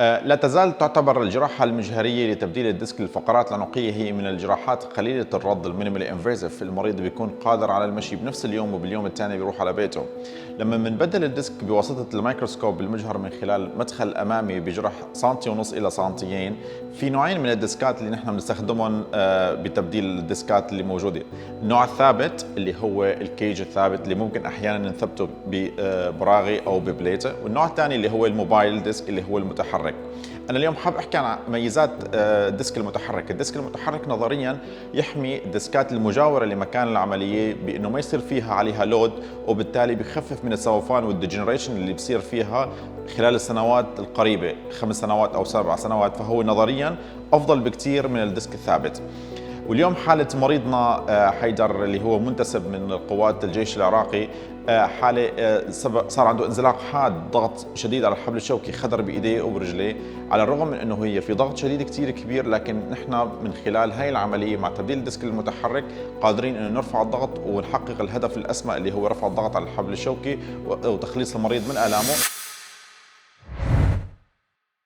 لا تزال تعتبر الجراحة المجهرية لتبديل الديسك للفقرات العنقية هي من الجراحات قليلة الرد المينيمالي انفيزيف. المريض بيكون قادر على المشي بنفس اليوم وباليوم الثاني بيروح على بيته. لما بنبدل الديسك بواسطة الميكروسكوب المجهر من خلال مدخل أمامي بجرح سنتي ونص إلى سنتيين، في نوعين من الديسكات اللي نحن بنستخدمهم بتبديل الديسكات اللي موجودة. النوع الثابت اللي هو الكيج الثابت اللي ممكن أحيانا نثبته ببراغي أو ببليته، والنوع الثاني اللي هو الموبايل ديسك اللي هو المتحرك. أنا اليوم حاب أحكي عن ميزات الديسك المتحرك. الديسك المتحرك نظرياً يحمي الديسكات المجاورة لمكان العملية بأنه ما يصير فيها عليها لود، وبالتالي بخفف من السوفان والديجنريشن اللي بصير فيها خلال السنوات القريبة، 5 سنوات أو 7 سنوات. فهو نظرياً أفضل بكتير من الديسك الثابت. واليوم حالة مريضنا حيدر اللي هو منتسب من قوات الجيش العراقي، حالة صار عنده انزلاق حاد، ضغط شديد على الحبل الشوكي، خدر بإيديه وبرجليه. على الرغم من أنه هي في ضغط شديد كتير كبير، لكن نحن من خلال هاي العملية مع تبديل الديسك المتحرك قادرين أنه نرفع الضغط ونحقق الهدف الأسمى اللي هو رفع الضغط على الحبل الشوكي وتخليص المريض من آلامه.